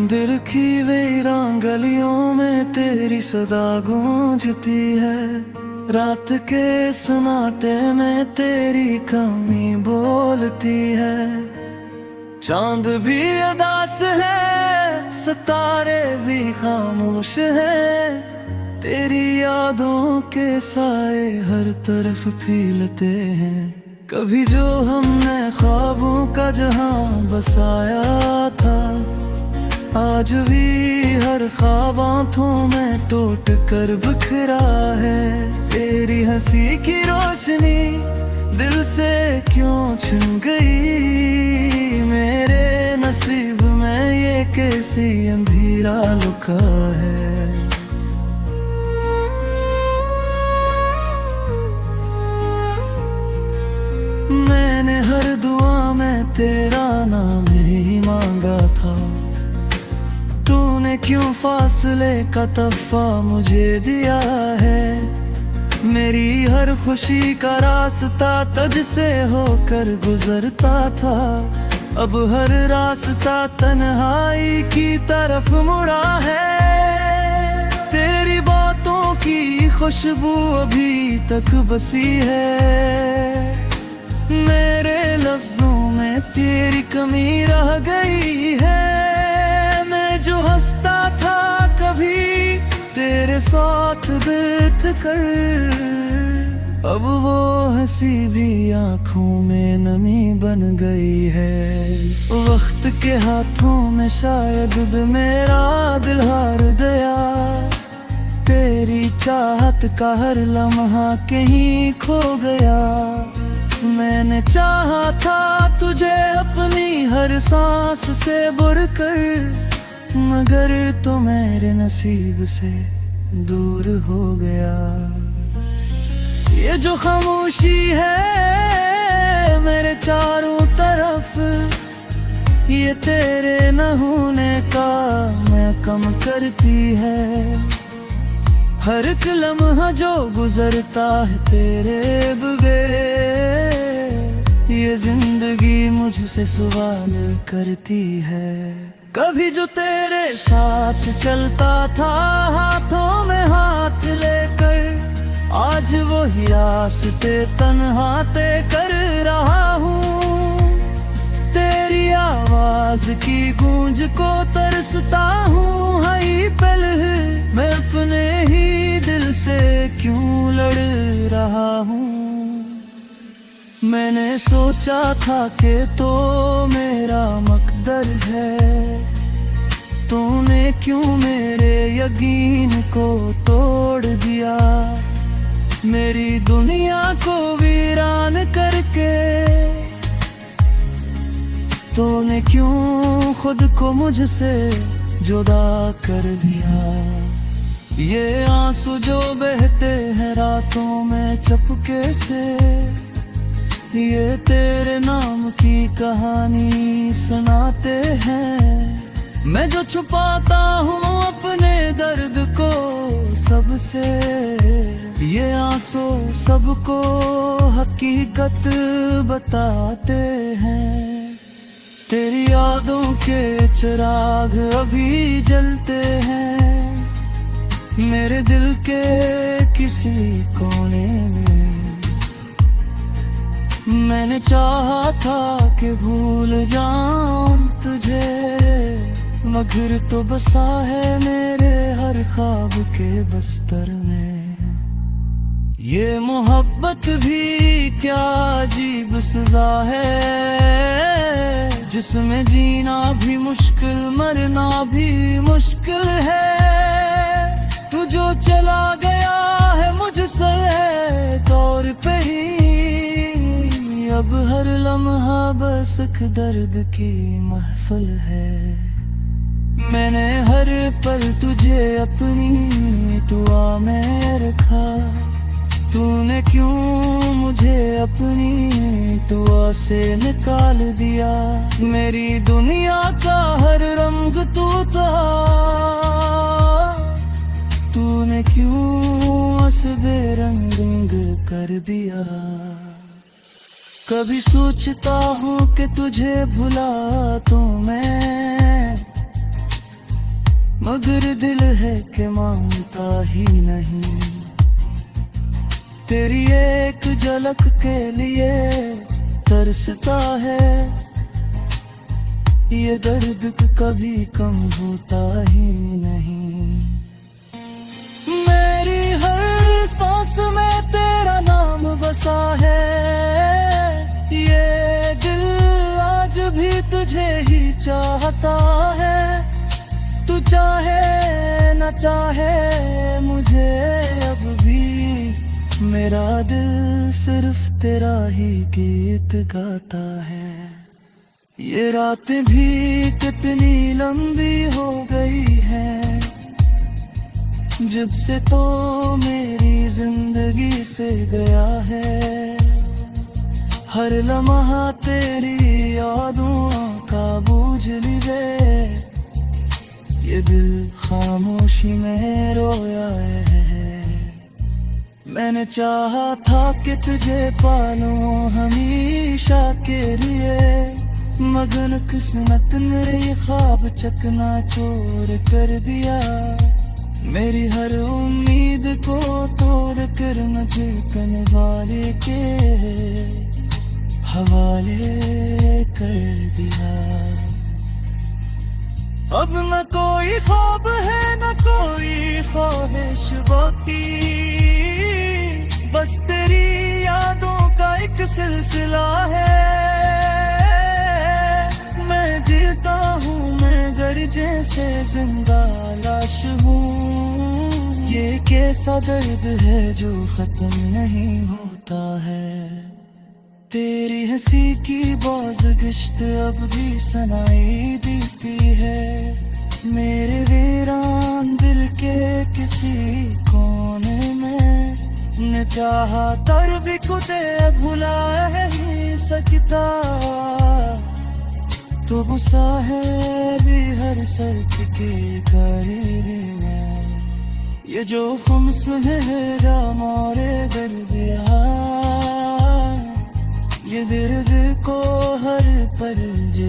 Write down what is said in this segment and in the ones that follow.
दिल की वीरान गलियों में तेरी सदा गूंजती है। रात के सन्नाटे में तेरी कमी बोलती है। चांद भी उदास है, सितारे भी खामोश है। तेरी यादों के साए हर तरफ फैलते हैं। कभी जो हमने ख्वाबों का जहां बसाया था, आज भी हर ख्वाब आँखों में टूट कर बिखरा है। तेरी हंसी की रोशनी दिल से क्यों छिन गई। मेरे नसीब में ये कैसी अंधेरा लुका है। मैंने हर दुआ में तेरा नाम ही मांगा था। तूने क्यों फासले का तोहफा मुझे दिया है। मेरी हर खुशी का रास्ता तुझसे होकर गुजरता था। अब हर रास्ता तन्हाई की तरफ मुड़ा है। तेरी बातों की खुशबू अभी तक बसी है। मेरे लफ्जों में तेरी कमी रह गई है। मैं जो हंसता था कभी तेरे साथ बैठ कर, अब वो हंसी भी आंखों में नमी बन गई है। वक्त के हाथों में शायद मेरा दिल हार गया। तेरी चाहत का हर लम्हा कहीं खो गया। मैंने चाहा था तुझे अपनी हर सांस से बुरकर, मगर तो मेरे नसीब से दूर हो गया। ये जो खामोशी है मेरे चारों तरफ, ये तेरे न होने का मैं कम करती है। हर एक लम्हा जो गुजरता है तेरे बगैर, ये जिंदगी मुझसे सवाल करती है। कभी जो तेरे साथ चलता था हाथों में हाथ लेकर, आज वही रास्ते तन्हा तय कर रहा हूँ। तेरी आवाज की गूंज को तरसता हूँ। हाय पल मैं अपने ही दिल से क्यों लड़ रहा हूँ। मैंने सोचा था कि तो मेरा मकदर है। तूने क्यों मेरे यकीन को तोड़ दिया। मेरी दुनिया को वीरान करके तूने क्यों खुद को मुझसे जुदा कर दिया। ये आंसू जो बहते हैं रातों में चुपके से, ये तेरे नाम की कहानी सुनाते हैं। मैं जो छुपाता हूँ अपने दर्द को सबसे, ये आंसू सबको हकीकत बताते हैं। तेरी यादों के चिराग अभी जलते हैं मेरे दिल के किसी कोने में। मैंने चाहा था कि भूल जाऊं तुझे, मगर तो बसा है मेरे हर ख्वाब के बस्तर में। ये मोहब्बत भी क्या अजीब सजा है, जिसमें जीना भी मुश्किल मरना भी मुश्किल है। तू जो चला गया है मुझसे तौर पे ही, अब हर लम्हा बस एक दर्द की महफिल है। मैंने हर पल तुझे अपनी दुआ में रखा। तूने क्यों मुझे अपनी दुआ से निकाल दिया। मेरी दुनिया का हर रंग तू था, तूने क्यों असबे रंग कर दिया। कभी सोचता हूँ कि तुझे भुला तो मैं, मगर दिल है कि मानता ही नहीं। तेरी एक झलक के लिए तरसता है, ये दर्द कभी कम होता ही नहीं। मेरी हर सांस में तेरा नाम बसा है, ये दिल आज भी तुझे ही चाहता है। तू चाहे न चाहे मुझे अब भी, मेरा दिल सिर्फ तेरा ही गीत गाता है। ये रातें भी कितनी लंबी हो गई है, जब से तो मेरी जिंदगी से गया है। हर लम्हा तेरी यादों का बोझ लिए, ये दिल खामोशी में रोया है। मैंने चाहा था कि तुझे पालूं हमेशा के लिए, मगर किस्मत ने ये ख्वाब चकनाचूर कर दिया। मेरी हर उम्मीद को तोड़ कर मुझे कनवाले के हवाले कर दिया। अब न कोई ख्वाब है न कोई ख्वाहिश बाकी, बस तेरी यादों का एक सिलसिला है। मैं जीता हूँ मगर जैसे जिंदा लाश हूँ। ये कैसा दर्द है जो खत्म नहीं होता है। तेरी हंसी की बाज़गिश्त अब भी सुनाई देती है, मेरे वीरान दिल के किसी कोने में। न चाहा तर भी खुदे भुला है ही सकता, तो गुस्सा है भी हर सर्च के करीब में। ये जो खुम सुनहरा मोरे दर्द ये दर्द को हर पल जे।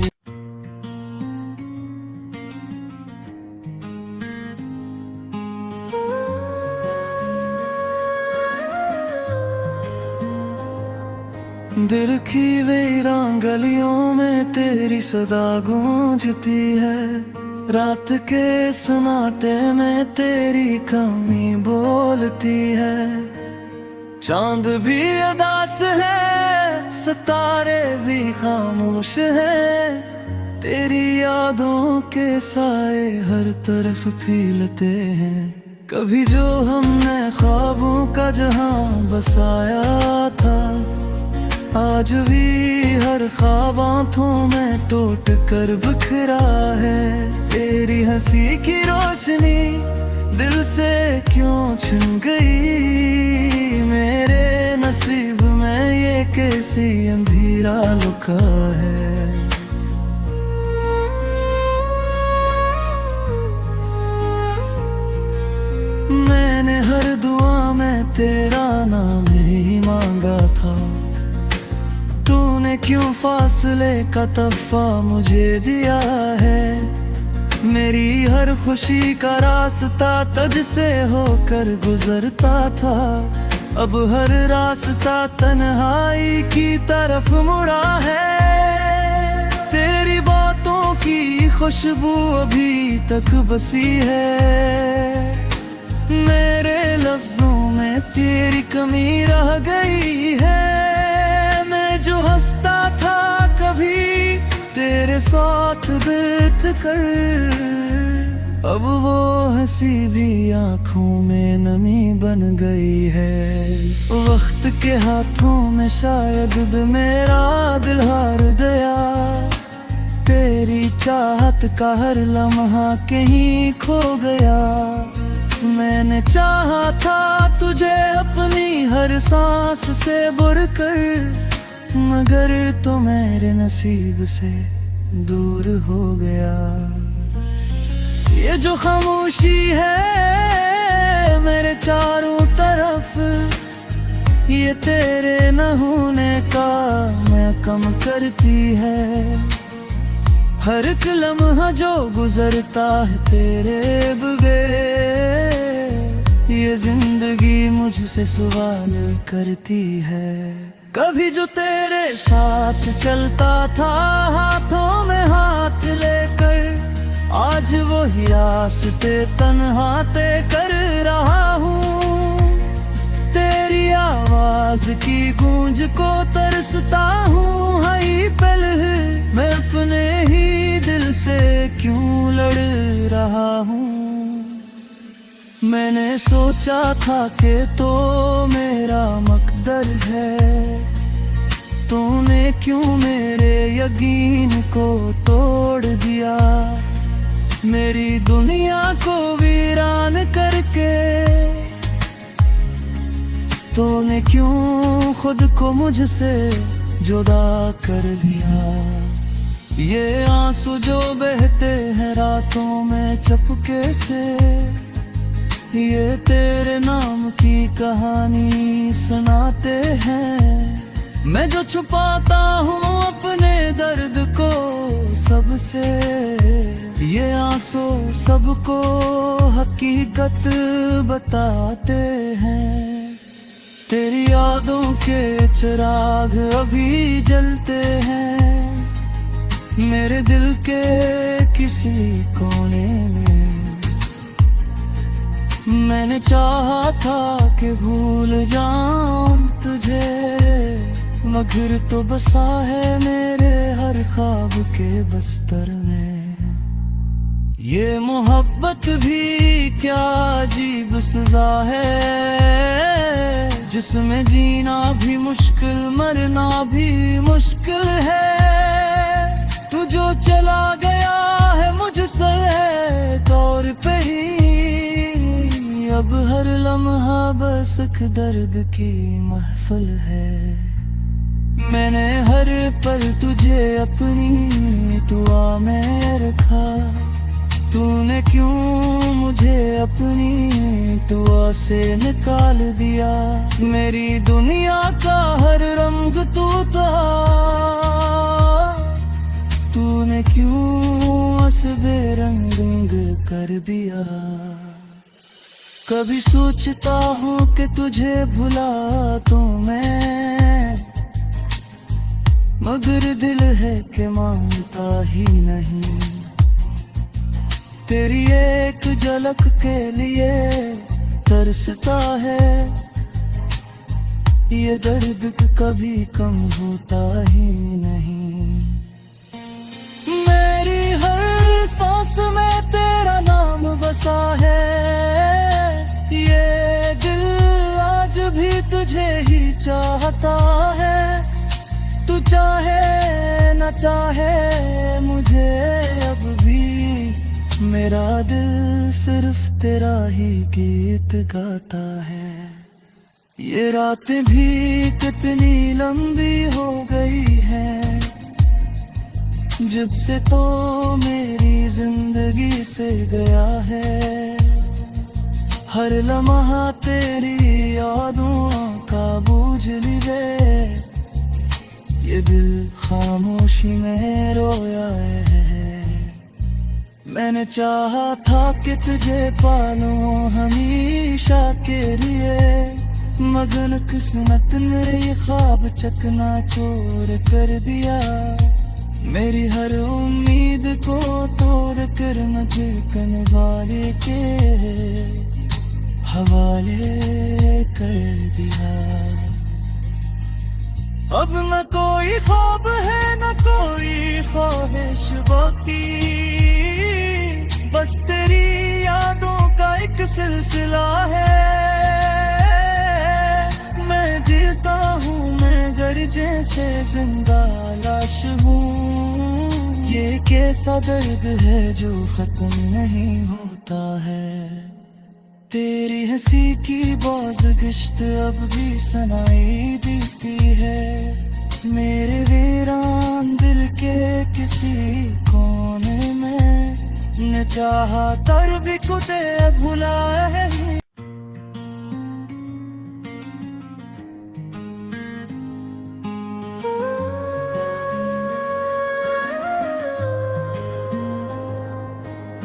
दिल की वीरान गलियों में तेरी सदा गूंजती है, रात के सन्नाटे में तेरी कमी बोलती है। चांद भी उदास है, सितारे भी खामोश है, तेरी यादों के साए हर तरफ फैलते हैं। कभी जो हमने ख्वाबों का जहां बसाया था, आज भी हर ख्वाब आँखों में टूट कर बिखरा है। तेरी हंसी की रोशनी दिल से क्यों छिन गई, मेरे नसीब में ये कैसी अंधेरा लुका है। मैंने हर दुआ में तेरा नाम ही मांगा था, तूने क्यों फासले का तोहफा मुझे दिया है। मेरी हर खुशी का रास्ता तुझसे होकर गुजरता था, अब हर रास्ता तन्हाई की तरफ मुड़ा है। तेरी बातों की खुशबू अभी तक बसी है, मेरे लफ्जों में तेरी कमी रह गई है। मैं जो हंसता था कभी तेरे साथ बैठ कर, अब वो हंसी भी आँखों में नमी बन गई है। वक्त के हाथों में शायद मेरा दिल हार गया, तेरी चाहत का हर लम्हा कहीं खो गया। मैंने चाहा था तुझे अपनी हर सांस से बुरकर, मगर तो मेरे नसीब से दूर हो गया। ये जो खामोशी है मेरे चारों तरफ, ये तेरे न होने का मैं कम करती है। हर एक लम्हा जो गुजरता है तेरे बगैर, ये जिंदगी मुझसे सवाल करती है। कभी जो तेरे साथ चलता था हाथों में हाथ लेकर, आज वही रास्ते तन्हा तय कर रहा हूँ। तेरी आवाज की गूंज को तरसता हूँ, हाई पल मैं अपने ही दिल से क्यों लड़ रहा हूँ। मैंने सोचा था कि तो मेरा मकदर है, तूने क्यों मेरे यकीन को तोड़ दिया। मेरी दुनिया को वीरान करके तूने क्यों खुद को मुझसे जुदा कर लिया। ये आंसू जो बहते हैं रातों में चुपके से, ये तेरे नाम की कहानी सुनाते हैं। मैं जो छुपाता हूँ अपने दर्द को सबसे, ये आंसू सबको हकीकत बताते हैं। तेरी यादों के चिराग अभी जलते हैं मेरे दिल के किसी कोने में। मैंने चाहा था कि भूल जाऊं तुझे, मगर तो बसा है मेरे हर ख्वाब के बस्तर में। ये मोहब्बत भी क्या अजीब सजा है, जिसमें जीना भी मुश्किल मरना भी मुश्किल है। तू जो चला गया है मुझसे तौर पे ही, अब हर लम्हा बस एक दर्द की महफिल है। मैंने हर पल तुझे अपनी दुआ में रखा, तूने क्यों मुझे अपनी दुआ से निकाल दिया। मेरी दुनिया का हर रंग तू था, तूने क्यों असबे रंग कर दिया। कभी सोचता हूँ कि तुझे भुला तो मैं, मगर दिल है कि मानता ही नहीं। तेरी एक झलक के लिए तरसता है, ये दर्द कभी कम होता ही नहीं। मेरी हर सांस में तेरा नाम बसा है, ये दिल आज भी तुझे ही चाहता है। तू चाहे न चाहे मुझे अब भी, मेरा दिल सिर्फ तेरा ही गीत गाता है। ये रातें भी कितनी लंबी हो गई है, जब से तो मेरी जिंदगी से गया है। हर लम्हा तेरी यादों का बोझ लिए, ये दिल खामोशी में रोया है। मैंने चाहा था कि तुझे पालूं हमेशा के लिए, मगर किस्मत ने ये ख्वाब चकनाचूर कर दिया। मेरी हर उम्मीद को तोड़ कर मुझे कनवाले के हवाले कर दिया। अब न कोई ख्वाब है न कोई ख्वाहिश बाकी, बस तेरी यादों का एक सिलसिला है। मैं जीता हूँ मैं गर्जे से जिंदा लाश हूँ, ये कैसा दर्द है जो खत्म नहीं होता है। तेरी हंसी की बाज़गिश्त अब भी सुनाई देती है, मेरे वीरान दिल के किसी कोने में। न चाहा तर भी खुदे भुलाया है।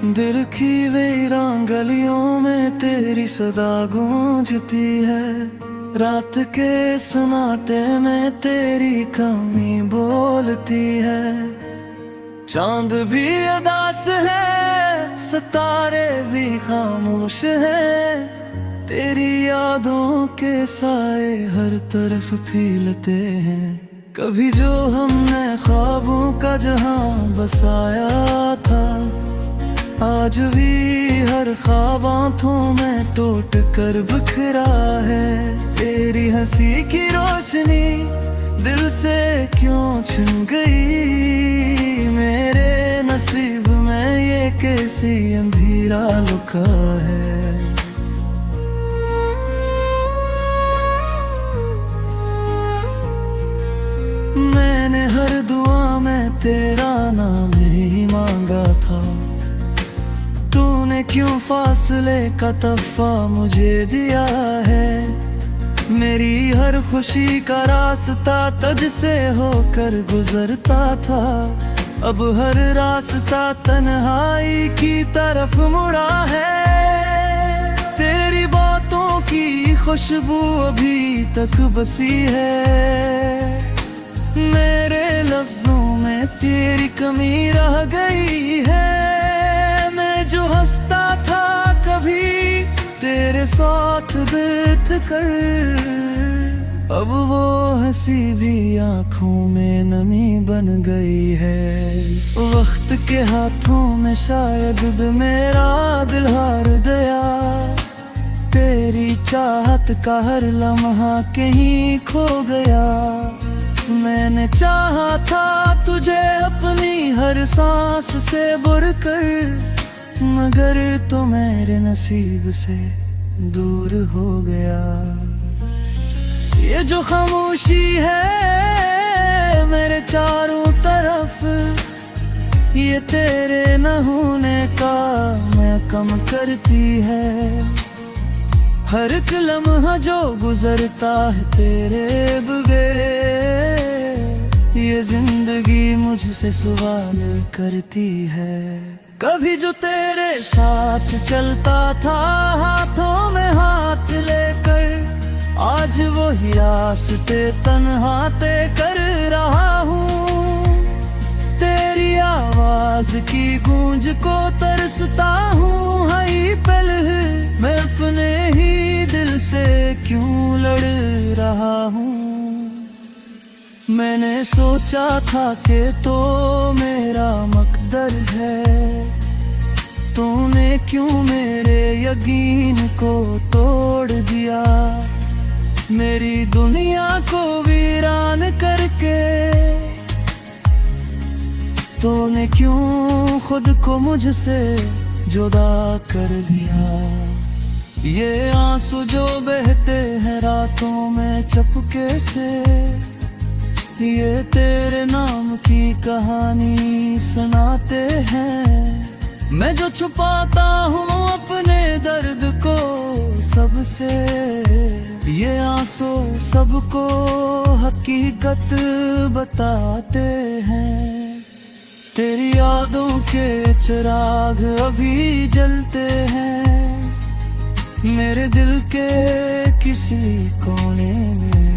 दिल की वीरान गलियों में तेरी सदा गूंजती है। रात के सन्नाटे में तेरी कमी बोलती है। चांद भी उदास है, सितारे भी खामोश है। तेरी यादों के साए हर तरफ फैलते हैं। कभी जो हमने ख्वाबों का जहां बसाया था, आज भी हर ख्वाब आँखों में टूट कर बिखरा है। तेरी हंसी की रोशनी दिल से क्यों छिन गई, मेरे नसीब में ये कैसी अंधेरा लुका है। मैंने हर दुआ में तेरा नाम ही मांगा था, तूने क्यों फासले का तोहफा मुझे दिया है। मेरी हर खुशी का रास्ता तुझसे होकर गुजरता था, अब हर रास्ता तन्हाई की तरफ मुड़ा है। तेरी बातों की खुशबू अभी तक बसी है, मेरे लफ्जों में तेरी कमी रह गई है। मैं जो हंसता था कभी तेरे साथ बैठ कर, अब वो हंसी भी आंखों में नमी बन गई है। वक्त के हाथों में शायद मेरा दिल हार गया, तेरी चाहत का हर लम्हा कहीं खो गया। मैंने चाहा था तुझे अपनी हर सांस से बुरकर, मगर तो मेरे नसीब से दूर हो गया। ये जो खामोशी है मेरे चारों तरफ, ये तेरे न होने का मैं कम करती है। हर एक लम्हा जो गुजरता है तेरे बगैर, ये जिंदगी मुझसे सवाल करती है। कभी जो तेरे साथ चलता था हाथों में हाथ लेकर, आज वही रास्ते तन्हा तय कर रहा हूँ। तेरी आवाज की गूंज को तरसता हूँ, हाय पल मैं अपने ही दिल से क्यों लड़ रहा हूँ। मैंने सोचा था कि तो मेरा मकदर है, तूने क्यों मेरे यकीन को तोड़ दिया। मेरी दुनिया को वीरान करके तूने क्यों खुद को मुझसे जुदा कर दिया। ये आंसू जो बहते हैं रातों में चुपके से, ये तेरे नाम की कहानी सुनाते हैं। मैं जो छुपाता हूँ अपने दर्द को सबसे, ये आंसू सबको हकीकत बताते हैं। तेरी यादों के चिराग अभी जलते हैं मेरे दिल के किसी कोने में।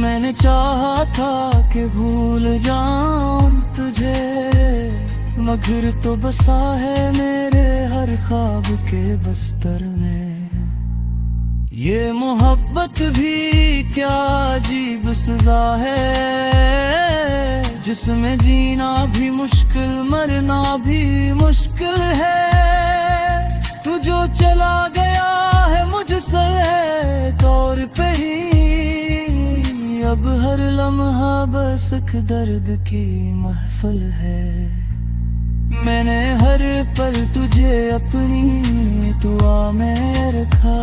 मैंने चाहा था कि भूल जाऊं तुझे, मगर तो बसा है मेरे हर ख्वाब के बस्तर में। ये मोहब्बत भी क्या अजीब सजा है, जिसमें जीना भी मुश्किल मरना भी मुश्किल है। तू जो चला गया है मुझसे तौर पे ही, अब हर लम्हा बस एक दर्द की महफिल है। मैंने हर पल तुझे अपनी दुआ में रखा,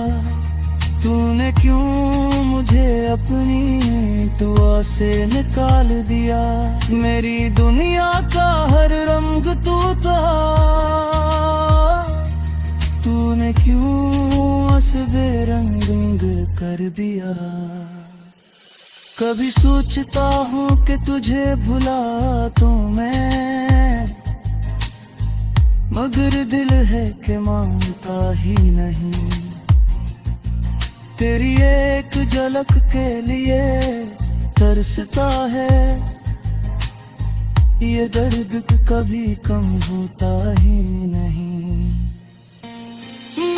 तूने क्यों मुझे अपनी दुआ से निकाल दिया। मेरी दुनिया का हर रंग तू था, तूने क्यों असबे रंग कर दिया। कभी सोचता हूँ कि तुझे भुला तो मैं, मगर दिल है कि मानता ही नहीं। तेरी एक झलक के लिए तरसता है, ये दर्द कभी कम होता ही नहीं।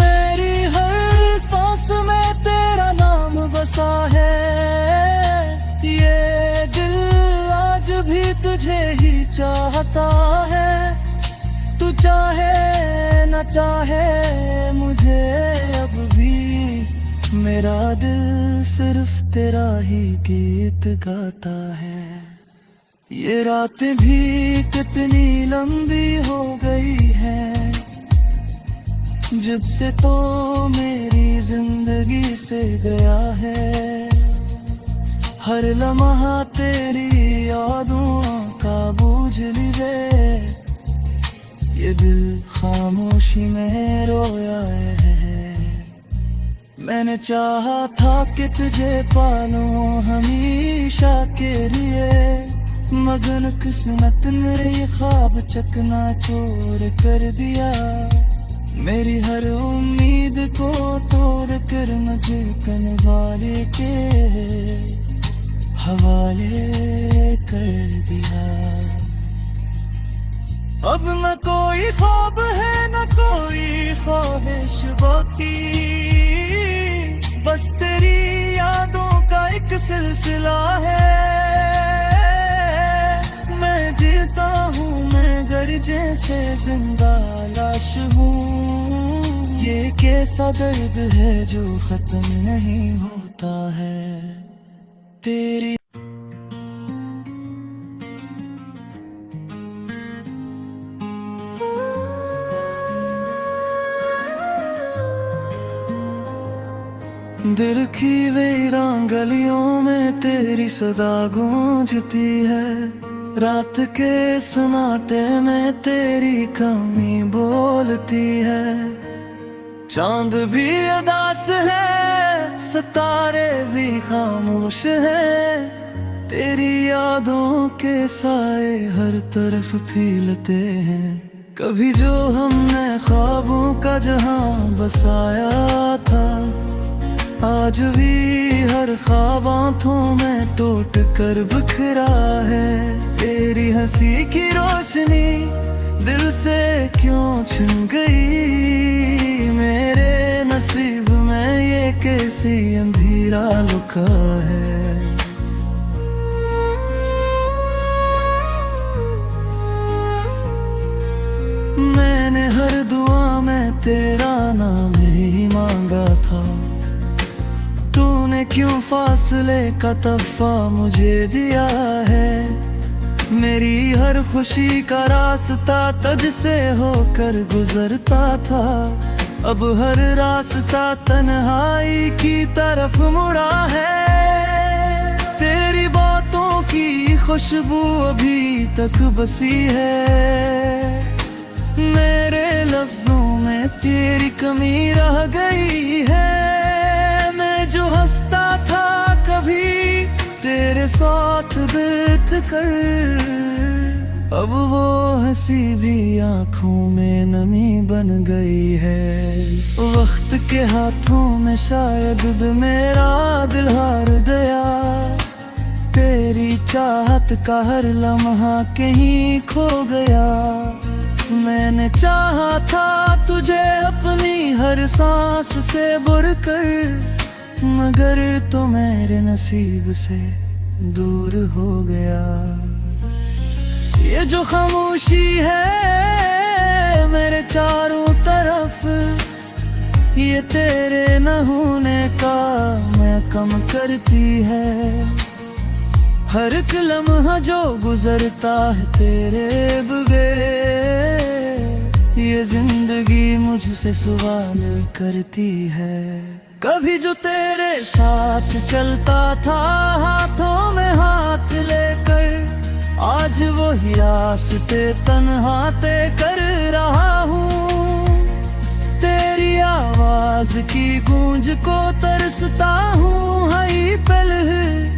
मेरी हर सांस में तेरा नाम बसा है, ये दिल आज भी तुझे ही चाहता है। तू चाहे न चाहे मुझे अब भी, मेरा दिल सिर्फ तेरा ही गीत गाता है। ये रातें भी कितनी लंबी हो गई है, जब से तो मेरी जिंदगी से गया है। हर लम्हा तेरी यादों का बोझ लिए, ये दिल खामोशी में रोया है। मैंने चाहा था कि तुझे पालूं हमेशा के लिए, मगर किस्मत ने ये ख्वाब चकनाचूर कर दिया। मेरी हर उम्मीद को तोड़ कर मुझे कनवाले के हवाले कर दिया। अब न कोई ख्वाब है न कोई ख्वाहिश बाकी, बस तेरी यादों का एक सिलसिला है। मैं जीता हूँ मगर जैसे जिंदा लाश हूँ। ये कैसा दर्द है जो खत्म नहीं होता है। तेरी दिल की वीरान गलियों में तेरी सदा गूंजती है। रात के सन्नाटे में तेरी कमी बोलती है। चांद भी उदास है, सितारे भी खामोश है। तेरी यादों के साए हर तरफ फैलते हैं। कभी जो हमने ख्वाबों का जहां बसाया था, आज भी हर ख्वाब आँखों में टूट कर बिखरा है। तेरी हंसी की रोशनी दिल से क्यों छिन गई। मेरे नसीब में ये कैसी अंधेरा लुका है। मैंने हर दुआ में तेरा नाम ही मांगा था। तूने क्यों फासले का तोहफा मुझे दिया है। मेरी हर खुशी का रास्ता तुझ से होकर गुजरता था। अब हर रास्ता तन्हाई की तरफ मुड़ा है। तेरी बातों की खुशबू अभी तक बसी है। मेरे लफ्जों में तेरी कमी रह गई है। मैं जो हंसता था कभी तेरे साथ बैठ कर, अब वो हंसी भी आंखों में नमी बन गई है। वक्त के हाथों में शायद मेरा दिल हार गया। तेरी चाहत का हर लम्हा कहीं खो गया। मैंने चाहा था तुझे अपनी हर सांस से बुर कर, मगर तो मेरे नसीब से दूर हो गया। ये जो खामोशी है मेरे चारों तरफ, ये तेरे न होने का मैं कम करती है। हर एक लम्हा जो गुजरता है तेरे बगैर, ये जिंदगी मुझसे सवाल करती है। कभी जो तेरे साथ चलता था हाथों में हाथ लेकर, आज वही रास्ते तन्हा तय कर रहा हूँ। तेरी आवाज की गूंज को तरसता हूँ। हाय पल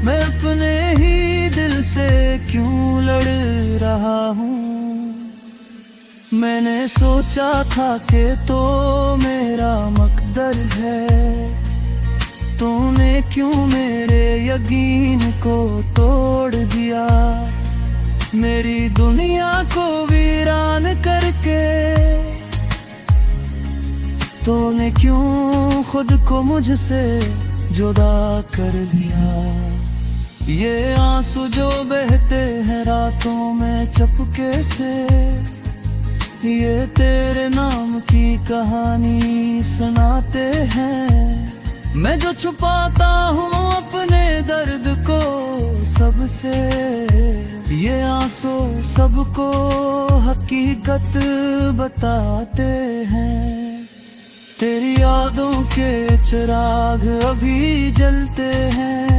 मैं अपने ही दिल से क्यों लड़ रहा हूँ। मैंने सोचा था कि तो मेरा मकदर है, तूने क्यों मेरे यकीन को तोड़ दिया। मेरी दुनिया को वीरान करके तूने क्यों खुद को मुझसे जुदा कर लिया। ये आंसू जो बहते हैं रातों में चुपके से, ये तेरे नाम की कहानी सुनाते हैं। मैं जो छुपाता हूँ अपने दर्द को सबसे, ये आंसू सबको हकीकत बताते हैं। तेरी यादों के चिराग अभी जलते हैं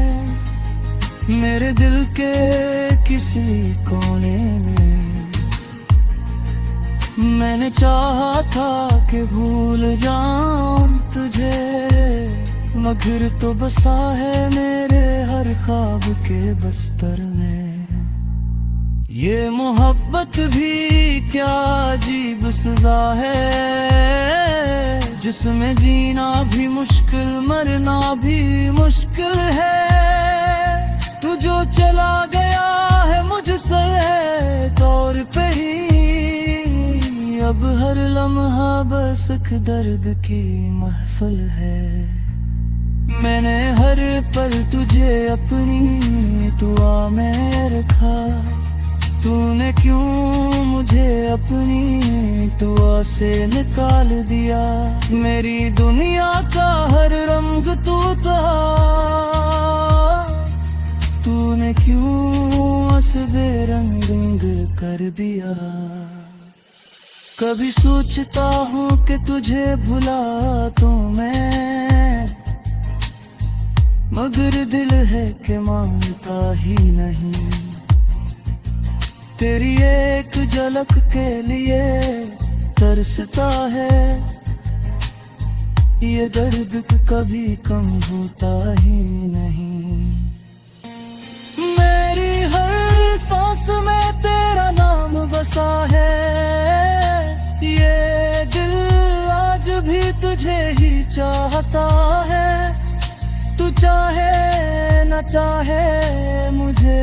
मेरे दिल के किसी कोने में। मैंने चाहा था कि भूल जाऊं तुझे, मगर तो बसा है मेरे हर ख्वाब के बस्तर में। ये मोहब्बत भी क्या अजीब सजा है, जिसमें जीना भी मुश्किल मरना भी मुश्किल है। तू जो चला गया है मुझसे तौर पे ही, अब हर लम्हा बस एक दर्द की महफिल है। मैंने हर पल तुझे अपनी दुआ में रखा, तूने क्यों मुझे अपनी दुआ से निकाल दिया। मेरी दुनिया का हर रंग तू था, तूने क्यों उसे बेरंग कर दिया। कभी सोचता हूँ कि तुझे भुला तो मैं, मगर दिल है कि मानता ही नहीं। तेरी एक झलक के लिए तरसता है, ये दर्द कभी कम होता ही नहीं। मेरी हर सांस में तेरा नाम बसा है, ये दिल आज भी तुझे ही चाहता है। तू चाहे न चाहे मुझे